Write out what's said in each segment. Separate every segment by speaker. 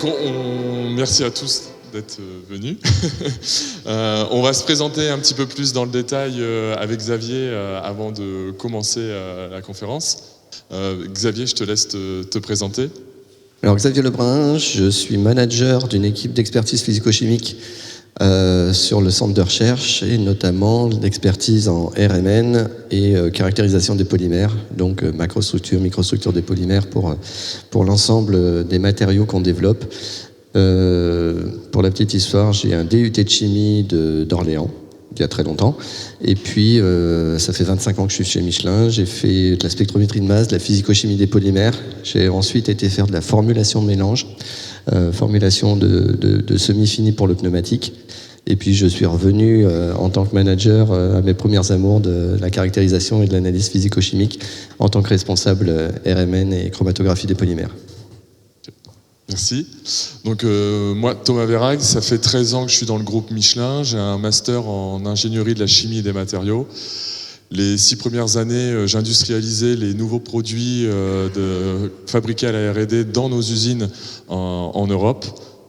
Speaker 1: Donc merci à tous d'être venus. On va se présenter un petit peu plus dans le détail avec Xavier avant de commencer la conférence. Xavier, je te laisse te présenter.
Speaker 2: Alors Xavier Lebrun, je suis manager d'une équipe d'expertise physico-chimique sur le centre de recherche et notamment l'expertise en RMN et caractérisation des polymères, donc macrostructure, microstructure des polymères pour l'ensemble des matériaux qu'on développe. Pour la petite histoire, j'ai un DUT de chimie d'Orléans, il y a très longtemps, et puis ça fait 25 ans que je suis chez Michelin. J'ai fait de la spectrométrie de masse, de la physico-chimie des polymères. J'ai ensuite été faire de la formulation de mélange, formulation de semi-fini pour le pneumatique. Et puis je suis revenu en tant que manager à mes premières amours de la caractérisation et de l'analyse physico-chimique en tant que responsable RMN et chromatographie des polymères.
Speaker 1: Merci. Donc moi, Thomas Verhaeghe, ça fait 13 ans que je suis dans le groupe Michelin. J'ai un master en ingénierie de la chimie et des matériaux. Les 6 premières années, j'industrialisais les nouveaux produits fabriqués à la R&D dans nos usines en Europe.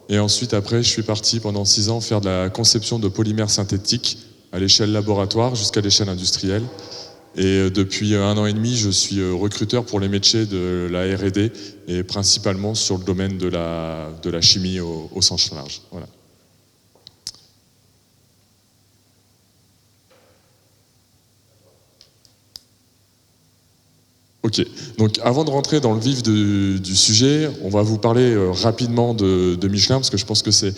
Speaker 1: Et ensuite, après, je suis parti pendant 6 ans faire de la conception de polymères synthétiques à l'échelle laboratoire jusqu'à l'échelle industrielle. Et depuis 1 an et demi, je suis recruteur pour les métiers de la R&D et principalement sur le domaine de la chimie au sens large. Voilà. Ok, donc avant de rentrer dans le vif du sujet, on va vous parler rapidement de Michelin, parce que je pense que c'est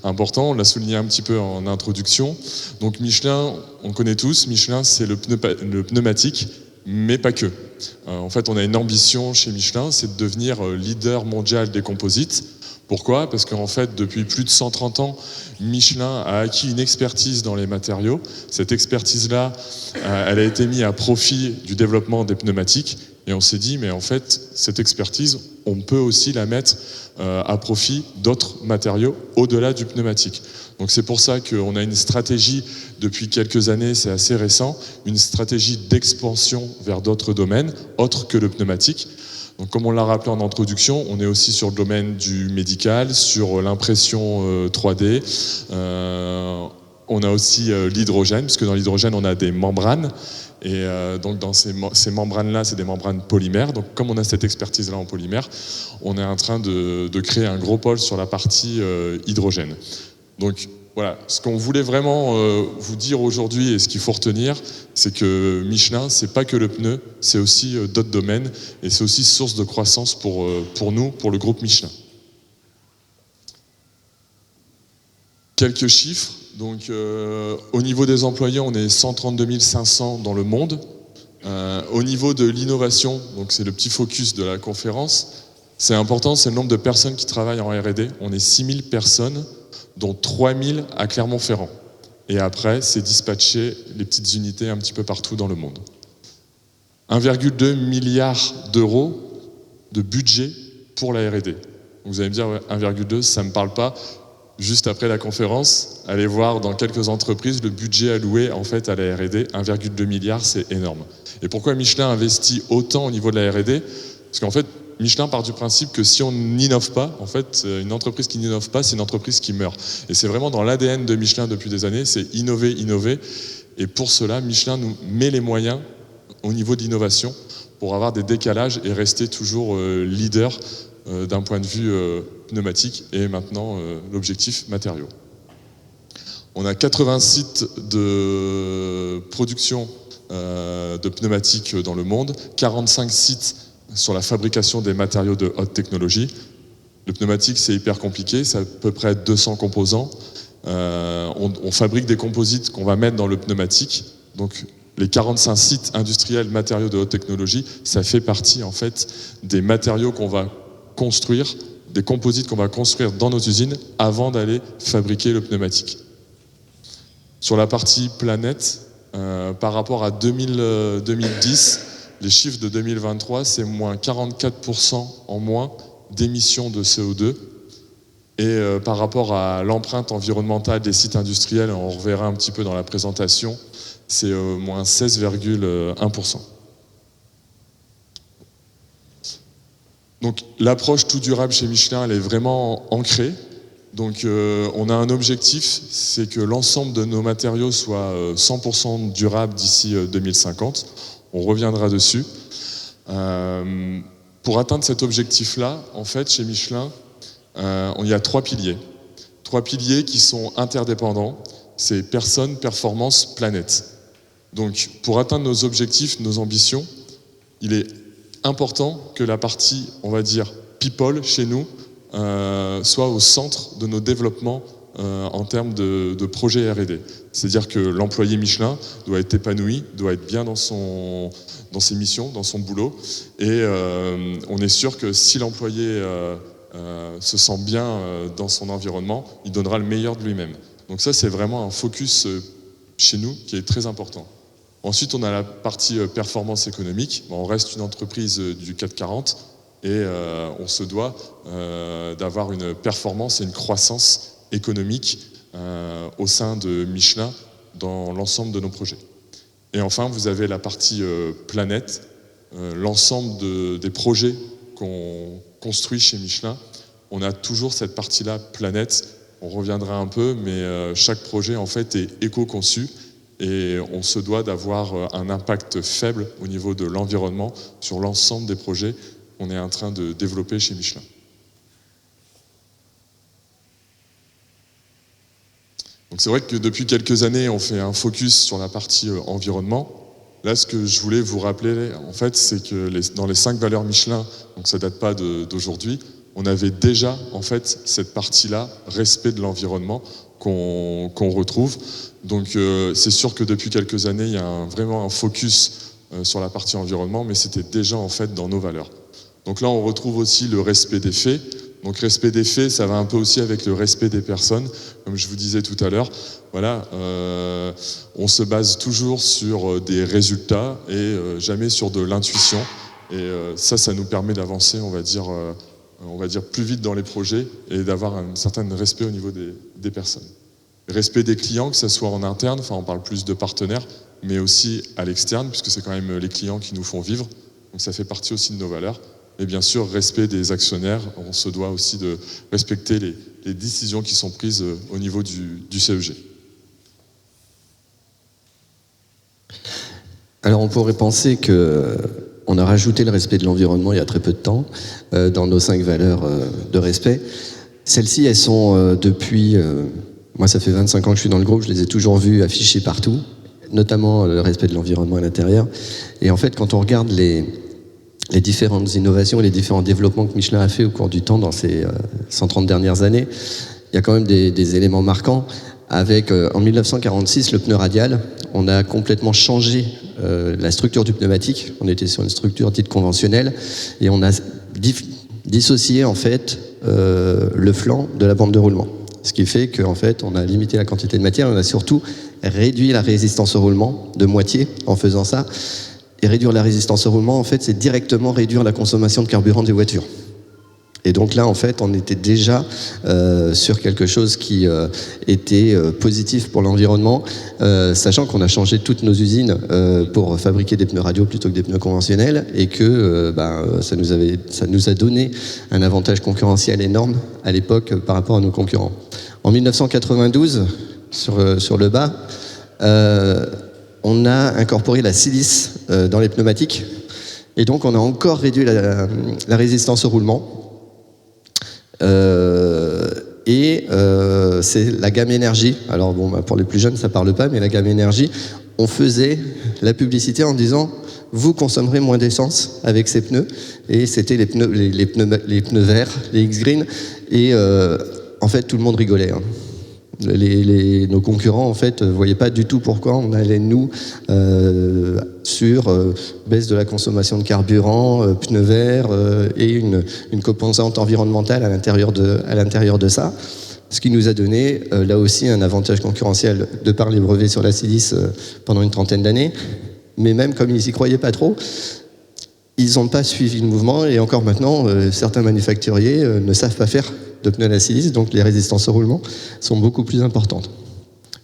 Speaker 1: important, on l'a souligné un petit peu en introduction. Donc Michelin, on connaît tous, Michelin c'est le pneumatique, mais pas que. En fait, on a une ambition chez Michelin, c'est de devenir leader mondial des composites. Pourquoi ? Parce qu'en fait, depuis plus de 130 ans, Michelin a acquis une expertise dans les matériaux. Cette expertise-là, elle a été mise à profit du développement des pneumatiques. Et on s'est dit, mais en fait, cette expertise, on peut aussi la mettre à profit d'autres matériaux au-delà du pneumatique. Donc c'est pour ça qu'on a une stratégie depuis quelques années, c'est assez récent, une stratégie d'expansion vers d'autres domaines, autres que le pneumatique. Donc comme on l'a rappelé en introduction, on est aussi sur le domaine du médical, sur l'impression 3D. On a aussi l'hydrogène, puisque dans l'hydrogène, on a des membranes. Et donc dans ces membranes-là, c'est des membranes polymères. Donc comme on a cette expertise-là en polymère, on est en train de créer un gros pôle sur la partie hydrogène. Donc voilà, ce qu'on voulait vraiment vous dire aujourd'hui et ce qu'il faut retenir, c'est que Michelin, c'est pas que le pneu, c'est aussi d'autres domaines et c'est aussi source de croissance pour nous, pour le groupe Michelin. Quelques chiffres. Donc, au niveau des employés, on est 132 500 dans le monde. Au niveau de l'innovation, donc c'est le petit focus de la conférence, c'est important, c'est le nombre de personnes qui travaillent en R&D. On est 6 000 personnes, dont 3 000 à Clermont-Ferrand. Et après, c'est dispatché les petites unités un petit peu partout dans le monde. 1,2 milliard d'euros de budget pour la R&D. Donc vous allez me dire, ouais, 1,2, ça ne me parle pas. Juste après la conférence, allez voir dans quelques entreprises le budget alloué en fait à la R&D, 1,2 milliard, c'est énorme. Et pourquoi Michelin investit autant au niveau de la R&D ? Parce qu'en fait, Michelin part du principe que si on n'innove pas, en fait, une entreprise qui n'innove pas, c'est une entreprise qui meurt. Et c'est vraiment dans l'ADN de Michelin depuis des années, c'est innover, innover. Et pour cela, Michelin nous met les moyens au niveau d'innovation pour avoir des décalages et rester toujours leader d'un point de vue pneumatique et maintenant l'objectif matériaux. On a 80 sites de production de pneumatiques dans le monde, 45 sites sur la fabrication des matériaux de haute technologie. Le pneumatique, c'est hyper compliqué, c'est à peu près 200 composants. On fabrique des composites qu'on va mettre dans le pneumatique. Donc, les 45 sites industriels matériaux de haute technologie, ça fait partie en fait des matériaux qu'on va construire, des composites qu'on va construire dans nos usines avant d'aller fabriquer le pneumatique. Sur la partie planète, par rapport à 2010, les chiffres de 2023, c'est moins 44% en moins d'émissions de CO2. Et par rapport à l'empreinte environnementale des sites industriels, on reverra un petit peu dans la présentation, c'est moins 16,1%. Donc l'approche tout durable chez Michelin, elle est vraiment ancrée. Donc on a un objectif, c'est que l'ensemble de nos matériaux soient 100% durables d'ici 2050. On reviendra dessus. Pour atteindre cet objectif-là, en fait, chez Michelin, il y a 3 piliers. 3 piliers qui sont interdépendants. C'est personne, performance, planète. Donc pour atteindre nos objectifs, nos ambitions, il est important que la partie, on va dire, people chez nous, soit au centre de nos développements en termes de projets R&D. C'est-à-dire que l'employé Michelin doit être épanoui, doit être bien dans ses missions, dans son boulot. Et on est sûr que si l'employé se sent bien dans son environnement, il donnera le meilleur de lui-même. Donc ça, c'est vraiment un focus chez nous qui est très important. Ensuite, on a la partie performance économique. On reste une entreprise du CAC 40 et on se doit d'avoir une performance et une croissance économique au sein de Michelin dans l'ensemble de nos projets. Et enfin, vous avez la partie planète, l'ensemble des projets qu'on construit chez Michelin. On a toujours cette partie-là planète. On reviendra un peu, mais chaque projet en fait est éco-conçu et on se doit d'avoir un impact faible au niveau de l'environnement sur l'ensemble des projets qu'on est en train de développer chez Michelin. Donc c'est vrai que depuis quelques années, on fait un focus sur la partie environnement. Là, ce que je voulais vous rappeler, en fait, c'est que dans les 5 valeurs Michelin, donc ça date pas d'aujourd'hui, on avait déjà en fait cette partie-là, respect de l'environnement, qu'on retrouve. Donc c'est sûr que depuis quelques années, il y a vraiment un focus sur la partie environnement, mais c'était déjà en fait dans nos valeurs. Donc là, on retrouve aussi le respect des faits. Donc respect des faits, ça va un peu aussi avec le respect des personnes, comme je vous disais tout à l'heure. Voilà, on se base toujours sur des résultats et jamais sur de l'intuition. Et ça nous permet d'avancer, on va dire plus vite dans les projets et d'avoir un certain respect au niveau des personnes. Respect des clients, que ce soit en interne, enfin on parle plus de partenaires, mais aussi à l'externe, puisque c'est quand même les clients qui nous font vivre. Donc ça fait partie aussi de nos valeurs. Et bien sûr, respect des actionnaires, on se doit aussi de respecter les décisions qui sont prises au niveau du CEG.
Speaker 2: Alors on pourrait penser qu'on a rajouté le respect de l'environnement il y a très peu de temps dans nos 5 valeurs de respect. Celles-ci, elles sont depuis... moi, ça fait 25 ans que je suis dans le groupe, je les ai toujours vues affichées partout, notamment le respect de l'environnement à l'intérieur. Et en fait, quand on regarde les différentes innovations et les différents développements que Michelin a fait au cours du temps dans ces 130 dernières années, il y a quand même des éléments marquants. Avec, en 1946, le pneu radial, on a complètement changé la structure du pneumatique. On était sur une structure dite conventionnelle et on a dissocié en fait le flanc de la bande de roulement. Ce qui fait qu'en fait, on a limité la quantité de matière, on a surtout réduit la résistance au roulement de moitié en faisant ça. Et réduire la résistance au roulement, en fait, c'est directement réduire la consommation de carburant des voitures. Et donc là, en fait, on était déjà sur quelque chose qui était positif pour l'environnement, sachant qu'on a changé toutes nos usines pour fabriquer des pneus radio plutôt que des pneus conventionnels, et que ça nous a donné un avantage concurrentiel énorme à l'époque par rapport à nos concurrents. En 1992, sur le bas, on a incorporé la silice dans les pneumatiques, et donc on a encore réduit la résistance au roulement. C'est la gamme énergie. Alors bon, pour les plus jeunes, ça parle pas, mais la gamme énergie, on faisait la publicité en disant vous consommerez moins d'essence avec ces pneus, et c'était les pneus verts, les X-Green, et en fait tout le monde rigolait. Hein. Nos concurrents en fait voyaient pas du tout pourquoi on allait nous sur baisse de la consommation de carburant, pneus verts et une composante environnementale à l'intérieur de ça, ce qui nous a donné là aussi un avantage concurrentiel de par les brevets sur la silice pendant une trentaine d'années. Mais même comme ils y croyaient pas trop, ils n'ont pas suivi le mouvement, et encore maintenant certains manufacturiers ne savent pas faire de pneus à la silice, donc les résistances au roulement sont beaucoup plus importantes.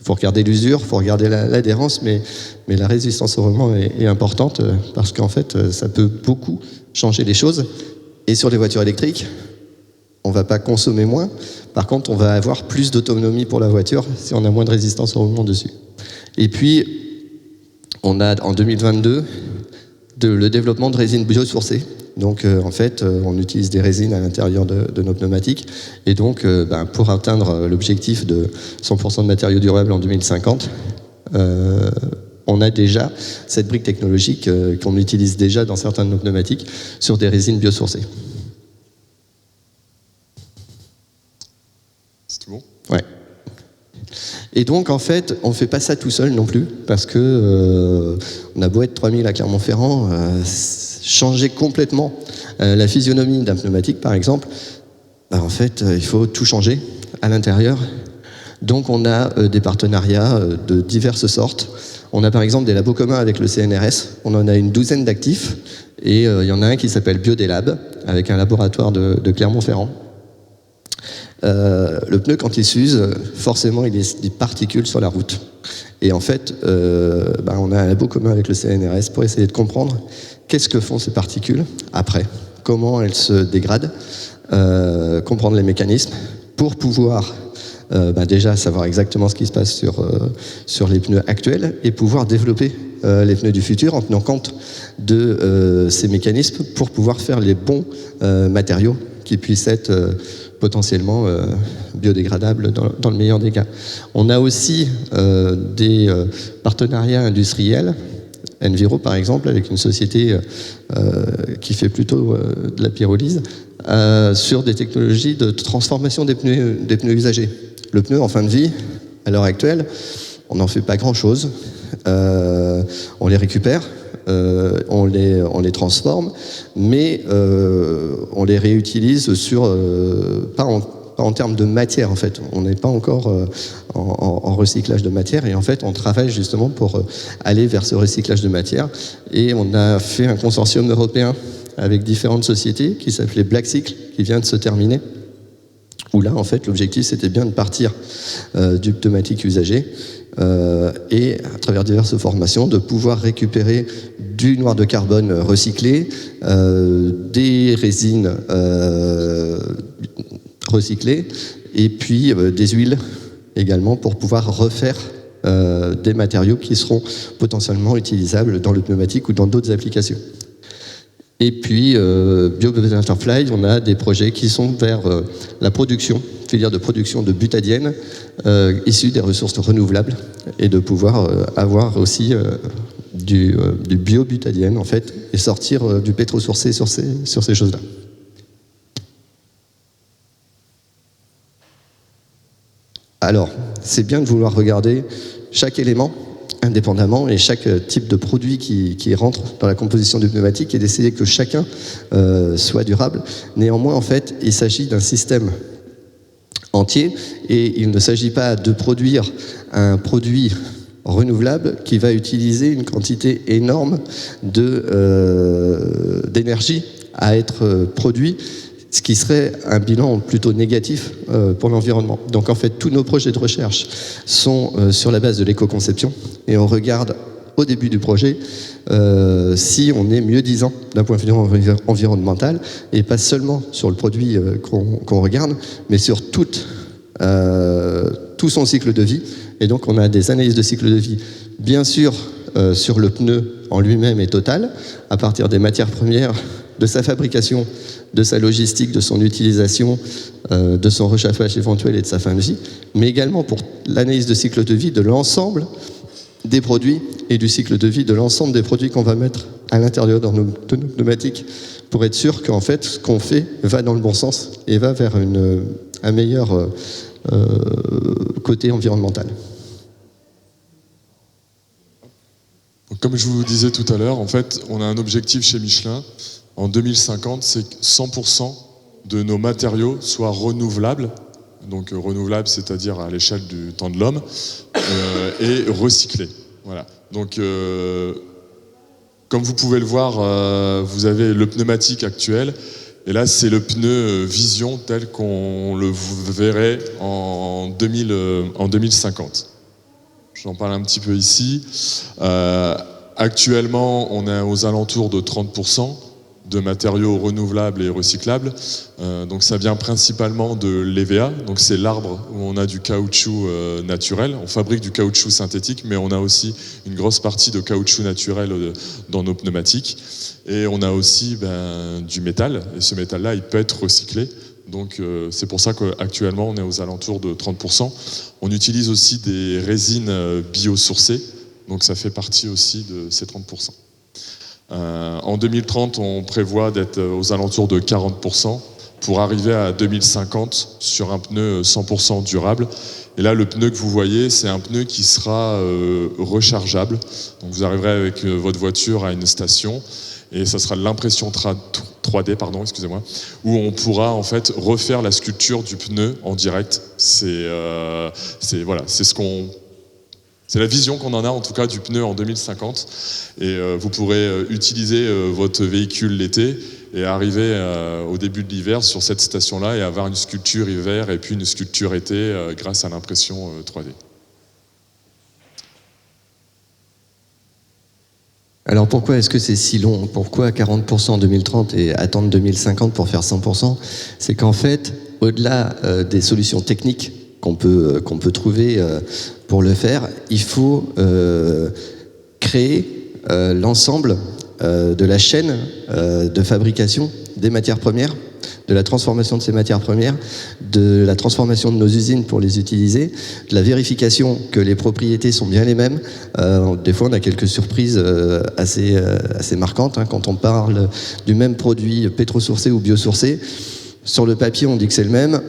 Speaker 2: Il faut regarder l'usure, il faut regarder l'adhérence, mais la résistance au roulement est importante parce qu'en fait, ça peut beaucoup changer les choses. Et sur les voitures électriques, on ne va pas consommer moins. Par contre, on va avoir plus d'autonomie pour la voiture si on a moins de résistance au roulement dessus. Et puis, on a en 2022 le développement de résines biosourcées. Donc, en fait, on utilise des résines à l'intérieur de nos pneumatiques. Et donc, pour atteindre l'objectif de 100% de matériaux durables en 2050, on a déjà cette brique technologique qu'on utilise déjà dans certains de nos pneumatiques sur des résines biosourcées.
Speaker 1: C'est tout bon ?
Speaker 2: Ouais. Et donc, en fait, on ne fait pas ça tout seul non plus, parce que on a beau être 3000 à Clermont-Ferrand, changer complètement la physionomie d'un pneumatique, par exemple, en fait, il faut tout changer à l'intérieur. Donc, on a des partenariats de diverses sortes. On a par exemple des labos communs avec le CNRS. On en a une douzaine d'actifs. Et il y en a un qui s'appelle Biodélab, avec un laboratoire de Clermont-Ferrand. Le pneu, quand il s'use, forcément, il laisse des particules sur la route. Et en fait, on a un labo commun avec le CNRS pour essayer de comprendre qu'est-ce que font ces particules après, comment elles se dégradent, comprendre les mécanismes pour pouvoir déjà savoir exactement ce qui se passe sur les pneus actuels et pouvoir développer les pneus du futur en tenant compte de ces mécanismes pour pouvoir faire les bons matériaux qui puissent être potentiellement biodégradables dans le meilleur des cas. On a aussi des partenariats industriels, Enviro par exemple, avec une société qui fait plutôt de la pyrolyse, sur des technologies de transformation des pneus usagés. Le pneu en fin de vie, à l'heure actuelle, on n'en fait pas grand-chose. On les récupère, on les transforme, mais on les réutilise pas en termes de matière en fait. On n'est pas encore en recyclage de matière et en fait on travaille justement pour aller vers ce recyclage de matière et on a fait un consortium européen avec différentes sociétés qui s'appelait Black Cycle qui vient de se terminer. Où là, en fait, l'objectif, c'était bien de partir du pneumatique usagé et, à travers diverses formations, de pouvoir récupérer du noir de carbone recyclé, des résines recyclées et puis des huiles également pour pouvoir refaire des matériaux qui seront potentiellement utilisables dans le pneumatique ou dans d'autres applications. Et puis, Bio-Butterfly, on a des projets qui sont vers la production, filière de production de butadiène issus des ressources renouvelables et de pouvoir avoir aussi du bio-butadiène en fait et sortir du pétro-sourcé sur ces choses-là. Alors, c'est bien de vouloir regarder chaque élément indépendamment et chaque type de produit qui rentre dans la composition du pneumatique et d'essayer que chacun soit durable. Néanmoins, en fait, il s'agit d'un système entier et il ne s'agit pas de produire un produit renouvelable qui va utiliser une quantité énorme d'énergie à être produit, ce qui serait un bilan plutôt négatif pour l'environnement. Donc en fait, tous nos projets de recherche sont sur la base de l'éco-conception et on regarde au début du projet si on est mieux-disant d'un point de vue environnemental et pas seulement sur le produit qu'on regarde, mais sur tout son cycle de vie. Et donc on a des analyses de cycle de vie, bien sûr sur le pneu en lui-même et total, à partir des matières premières, de sa fabrication, de sa logistique, de son utilisation, de son rechauffage éventuel et de sa fin de vie, mais également pour l'analyse de cycle de vie de l'ensemble des produits et du cycle de vie de l'ensemble des produits qu'on va mettre à l'intérieur de nos pneumatiques pour être sûr qu'en fait, ce qu'on fait va dans le bon sens et va vers un meilleur côté environnemental.
Speaker 1: Comme je vous disais tout à l'heure, en fait, on a un objectif chez Michelin. En 2050, c'est que 100% de nos matériaux soient renouvelables. Donc renouvelables, c'est-à-dire à l'échelle du temps de l'homme, et recyclés. Voilà. Donc, comme vous pouvez le voir, vous avez le pneumatique actuel. Et là, c'est le pneu Vision tel qu'on le verrait en 2050. J'en parle un petit peu ici. Actuellement, on est aux alentours de 30% de matériaux renouvelables et recyclables. Donc ça vient principalement de l'EVA, donc c'est l'arbre où on a du caoutchouc naturel. On fabrique du caoutchouc synthétique, mais on a aussi une grosse partie de caoutchouc naturel dans nos pneumatiques. Et on a aussi du métal, et ce métal-là, il peut être recyclé. Donc c'est pour ça qu'actuellement, on est aux alentours de 30%. On utilise aussi des résines biosourcées, donc ça fait partie aussi de ces 30%. En 2030, on prévoit d'être aux alentours de 40% pour arriver à 2050 sur un pneu 100% durable. Et là, le pneu que vous voyez, c'est un pneu qui sera rechargeable. Donc vous arriverez avec votre voiture à une station et ça sera de l'impression 3D, excusez-moi, où on pourra en fait refaire la sculpture du pneu en direct. C'est la vision qu'on en a en tout cas du pneu en 2050 et vous pourrez utiliser votre véhicule l'été et arriver au début de l'hiver sur cette station-là et avoir une sculpture hiver et puis une sculpture été grâce à l'impression 3D.
Speaker 2: Alors pourquoi est-ce que c'est si long? Pourquoi 40% en 2030 et attendre 2050 pour faire 100%? C'est qu'en fait, au-delà des solutions techniques qu'on peut trouver pour le faire, il faut créer l'ensemble de la chaîne de fabrication des matières premières, de la transformation de ces matières premières, de la transformation de nos usines pour les utiliser, de la vérification que les propriétés sont bien les mêmes. Des fois, on a quelques surprises assez marquantes quand on parle du même produit pétrosourcé ou biosourcé. Sur le papier, on dit que c'est le même.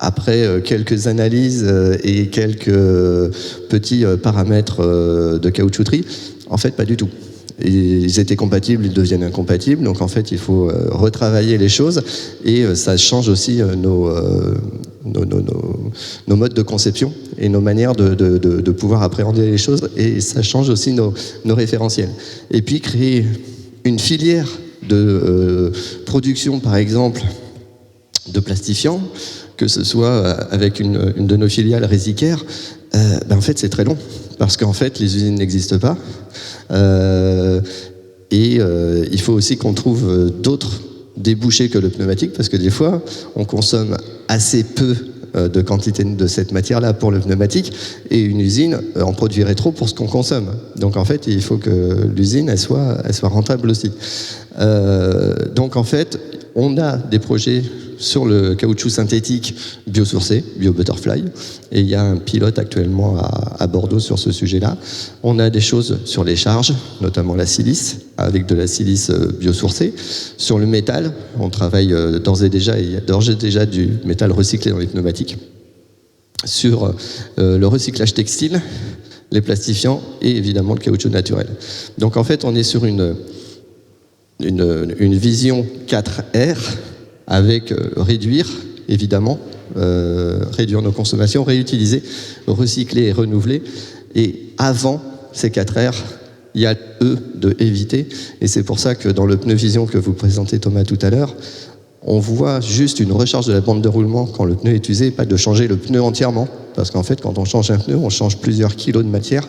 Speaker 2: Après quelques analyses et quelques petits paramètres de caoutchouterie, en fait, pas du tout. Ils étaient compatibles, ils deviennent incompatibles, donc en fait il faut retravailler les choses et ça change aussi nos modes de conception et nos manières de pouvoir appréhender les choses et ça change aussi nos référentiels. Et puis créer une filière de production par exemple de plastifiants, que ce soit avec une de nos filiales Resicaire, en fait c'est très long parce qu'en fait les usines n'existent pas. Il faut aussi qu'on trouve d'autres débouchés que le pneumatique parce que des fois on consomme assez peu de quantité de cette matière-là pour le pneumatique et une usine en produirait trop pour ce qu'on consomme. Donc en fait il faut que l'usine elle soit rentable aussi. Donc en fait on a des projets sur le caoutchouc synthétique biosourcé, BioButterfly, et il y a un pilote actuellement à Bordeaux sur ce sujet-là. On a des choses sur les charges, notamment la silice, avec de la silice biosourcée. Sur le métal, on travaille d'ores et déjà, il y a d'ores et déjà du métal recyclé dans les pneumatiques. Sur le recyclage textile, les plastifiants et évidemment le caoutchouc naturel. Donc en fait, on est sur une vision 4R, avec réduire, évidemment, réduire nos consommations, réutiliser, recycler et renouveler. Et avant ces 4 R, il y a E de éviter. Et c'est pour ça que dans le pneu vision que vous présentez Thomas tout à l'heure, on voit juste une recharge de la bande de roulement quand le pneu est usé, pas de changer le pneu entièrement. Parce qu'en fait, quand on change un pneu, on change plusieurs kilos de matière,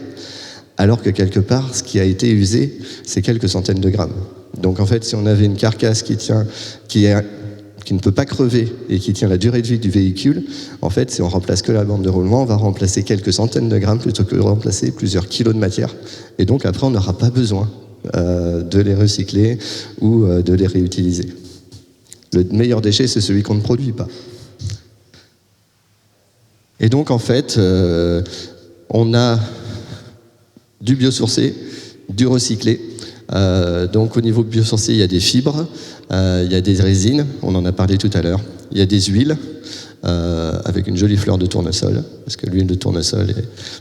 Speaker 2: alors que quelque part, ce qui a été usé, c'est quelques centaines de grammes. Donc en fait, si on avait une carcasse qui ne peut pas crever et qui tient la durée de vie du véhicule, en fait, si on remplace que la bande de roulement, on va remplacer quelques centaines de grammes plutôt que de remplacer plusieurs kilos de matière. Et donc après, on n'aura pas besoin de les recycler ou de les réutiliser. Le meilleur déchet, c'est celui qu'on ne produit pas. Et donc, en fait, on a du biosourcé, du recyclé. Donc au niveau biosourcé, il y a des fibres, il y a des résines, on en a parlé tout à l'heure, il y a des huiles avec une jolie fleur de tournesol, parce que l'huile de tournesol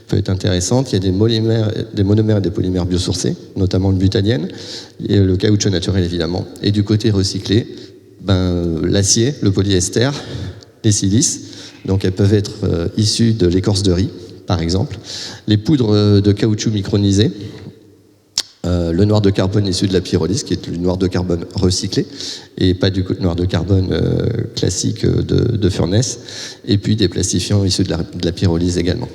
Speaker 2: peut être intéressante. Il y a des monomères et des polymères biosourcés, notamment le butadiène, et le caoutchouc naturel évidemment. Et du côté recyclé, l'acier, le polyester, les silices, donc elles peuvent être issues de l'écorce de riz, par exemple, les poudres de caoutchouc micronisées, le noir de carbone issu de la pyrolyse, qui est du noir de carbone recyclé, et pas du noir de carbone classique de furnace, et puis des plastifiants issus de la pyrolyse également.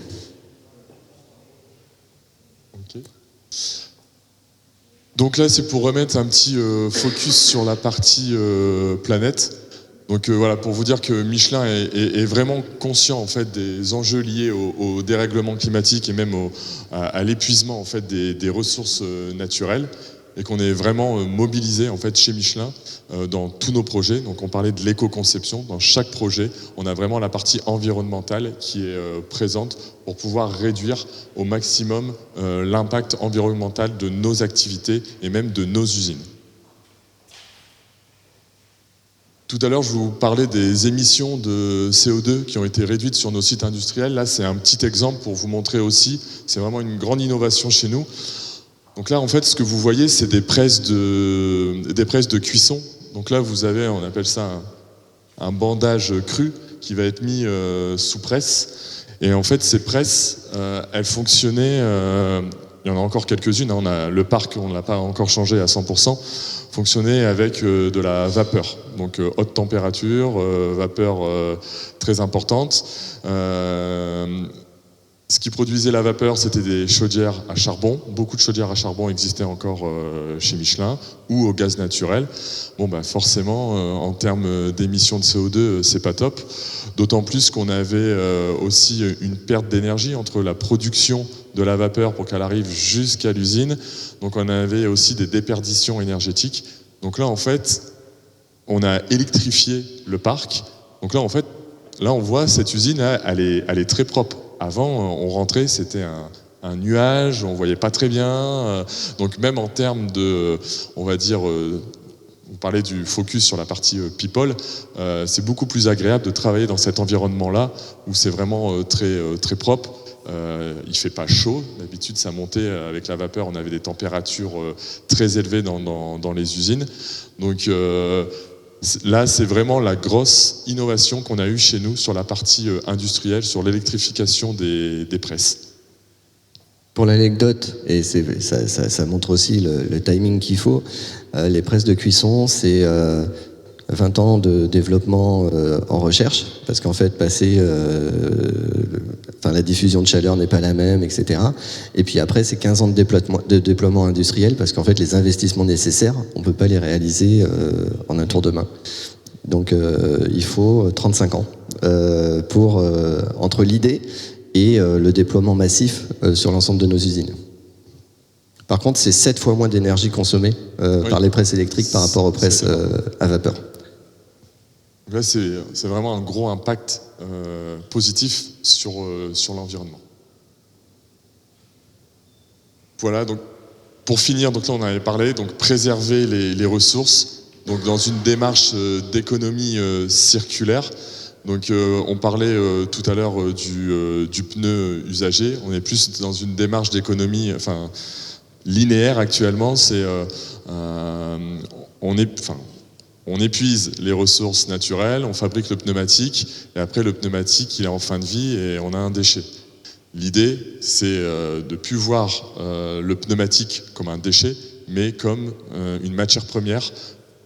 Speaker 1: Donc là, c'est pour remettre un petit focus sur la partie planète. Donc voilà, pour vous dire que Michelin est vraiment conscient en fait des enjeux liés au dérèglement climatique et même à l'épuisement en fait des ressources naturelles, et qu'on est vraiment mobilisé en fait chez Michelin dans tous nos projets. Donc on parlait de l'éco-conception. Dans chaque projet, on a vraiment la partie environnementale qui est présente pour pouvoir réduire au maximum l'impact environnemental de nos activités et même de nos usines. Tout à l'heure, je vous parlais des émissions de CO2 qui ont été réduites sur nos sites industriels. Là, c'est un petit exemple pour vous montrer aussi. C'est vraiment une grande innovation chez nous. Donc là, en fait, ce que vous voyez, c'est des presses de cuisson. Donc là, vous avez, on appelle ça un bandage cru qui va être mis sous presse. Et en fait, ces presses, elles fonctionnaient, il y en a encore quelques-unes, hein, le parc, on ne l'a pas encore changé à 100%, fonctionnait avec de la vapeur. Donc haute température, vapeur très importante. Ce qui produisait la vapeur, c'était des chaudières à charbon. Beaucoup de chaudières à charbon existaient encore chez Michelin, ou au gaz naturel. Bon, ben forcément, en termes d'émissions de CO2, c'est pas top. D'autant plus qu'on avait aussi une perte d'énergie entre la production de la vapeur pour qu'elle arrive jusqu'à l'usine. Donc on avait aussi des déperditions énergétiques. Donc là, en fait, on a électrifié le parc. Donc là, en fait, là, on voit cette usine, elle est très propre. Avant, on rentrait, c'était un nuage, on voyait pas très bien. Donc même en termes de, on va dire, on parlait du focus sur la partie people, c'est beaucoup plus agréable de travailler dans cet environnement-là où c'est vraiment très propre. Il fait pas chaud. D'habitude, ça montait avec la vapeur. On avait des températures très élevées dans les usines. Donc là, c'est vraiment la grosse innovation qu'on a eue chez nous sur la partie industrielle, sur l'électrification des presses.
Speaker 2: Pour l'anecdote, et ça montre aussi le timing qu'il faut, les presses de cuisson, c'est 20 ans de développement en recherche, parce qu'en fait, la diffusion de chaleur n'est pas la même, etc. Et puis après, c'est 15 ans de déploiement industriel, parce qu'en fait, les investissements nécessaires, on ne peut pas les réaliser en un tour de main. Donc, il faut 35 ans entre l'idée et le déploiement massif sur l'ensemble de nos usines. Par contre, c'est 7 fois moins d'énergie consommée par les presses électriques par rapport aux presses à vapeur.
Speaker 1: Là, c'est vraiment un gros impact positif sur l'environnement. Voilà, donc pour finir, donc là on avait parlé, donc préserver les ressources, donc dans une démarche d'économie circulaire. Donc on parlait tout à l'heure du pneu usagé. On est plus dans une démarche d'économie, linéaire actuellement. C'est on épuise les ressources naturelles, on fabrique le pneumatique, et après le pneumatique il est en fin de vie et on a un déchet. L'idée, c'est de ne plus voir le pneumatique comme un déchet, mais comme une matière première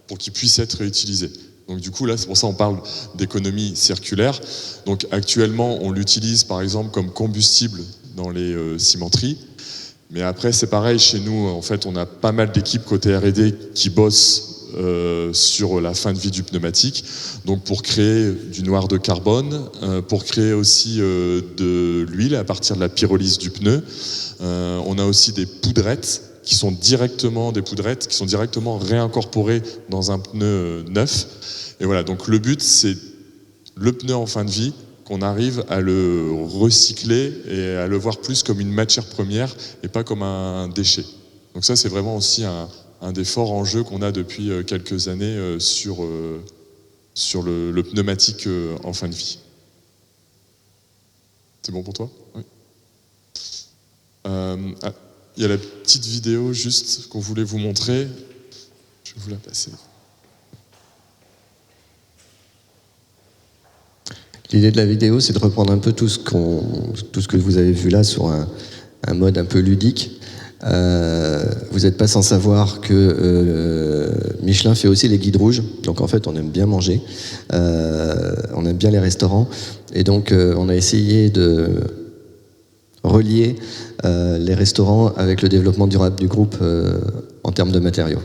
Speaker 1: pour qu'il puisse être réutilisé. Donc du coup là, c'est pour ça qu'on parle d'économie circulaire. Donc actuellement, on l'utilise par exemple comme combustible dans les cimenteries. Mais après, c'est pareil, chez nous, en fait, on a pas mal d'équipes côté R&D qui bossent sur la fin de vie du pneumatique, donc pour créer du noir de carbone, pour créer aussi de l'huile à partir de la pyrolyse du pneu. On a aussi des poudrettes qui sont directement réincorporées dans un pneu neuf. Et voilà, donc le but, c'est le pneu en fin de vie, qu'on arrive à le recycler et à le voir plus comme une matière première et pas comme un déchet. Donc ça, c'est vraiment aussi un des forts enjeux qu'on a depuis quelques années sur le pneumatique en fin de vie. C'est bon pour toi ? Oui. Il y a la petite vidéo juste qu'on voulait vous montrer. Je vais vous la passer.
Speaker 2: L'idée de la vidéo, c'est de reprendre un peu tout ce que vous avez vu là sur un mode un peu ludique. Vous n'êtes pas sans savoir que Michelin fait aussi les guides rouges. Donc en fait, on aime bien manger, on aime bien les restaurants. Et donc on a essayé de relier les restaurants avec le développement durable du groupe en termes de matériaux.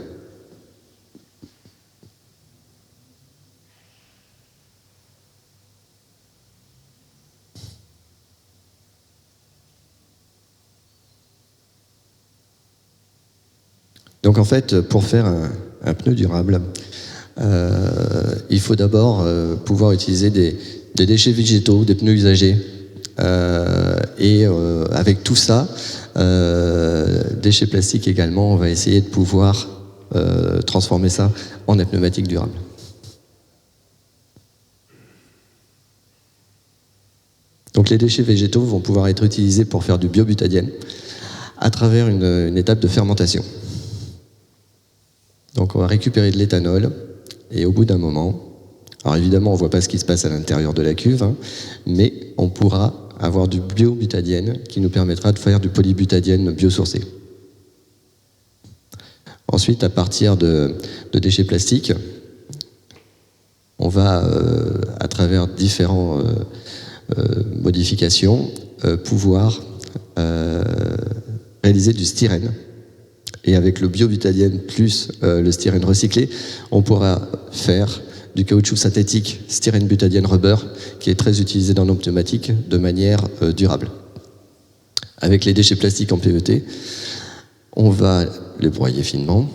Speaker 2: Donc en fait, pour faire un pneu durable, il faut d'abord pouvoir utiliser des déchets végétaux, des pneus usagés. Et avec tout ça, déchets plastiques également, on va essayer de pouvoir transformer ça en des pneumatiques durables. Donc les déchets végétaux vont pouvoir être utilisés pour faire du biobutadiène à travers une étape de fermentation. Donc on va récupérer de l'éthanol et au bout d'un moment, alors évidemment on ne voit pas ce qui se passe à l'intérieur de la cuve, hein, mais on pourra avoir du biobutadiène qui nous permettra de faire du polybutadiène biosourcé. Ensuite, à partir de déchets plastiques, on va, à travers différentes modifications, pouvoir réaliser du styrène. Et avec le biobutadiène plus le styrène recyclé, on pourra faire du caoutchouc synthétique styrène butadiène rubber qui est très utilisé dans nos pneumatiques de manière durable. Avec les déchets plastiques en PET, on va les broyer finement.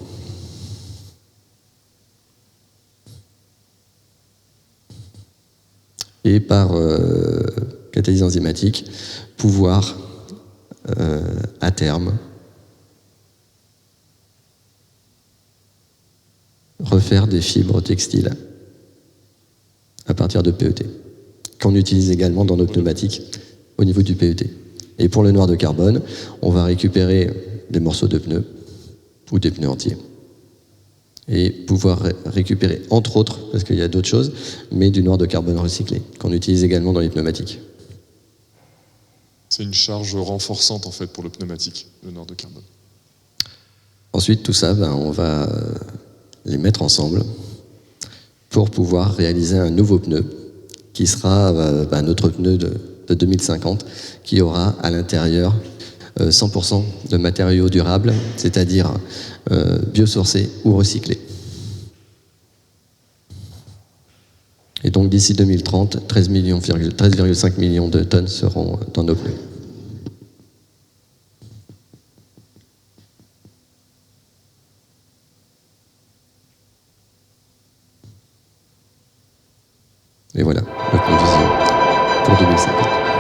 Speaker 2: Et par catalyse enzymatique, pouvoir à terme refaire des fibres textiles à partir de PET, qu'on utilise également dans nos pneumatiques au niveau du PET. Et pour le noir de carbone, on va récupérer des morceaux de pneus ou des pneus entiers et pouvoir récupérer, entre autres, parce qu'il y a d'autres choses, mais du noir de carbone recyclé, qu'on utilise également dans les pneumatiques.
Speaker 1: C'est une charge renforçante en fait pour le pneumatique, le noir de carbone.
Speaker 2: Ensuite, tout ça, on va les mettre ensemble pour pouvoir réaliser un nouveau pneu qui sera notre pneu de 2050 qui aura à l'intérieur 100% de matériaux durables, c'est-à-dire biosourcés ou recyclés. Et donc d'ici 2030, 13,5 millions de tonnes seront dans nos pneus. Et voilà, notre vision pour 2050.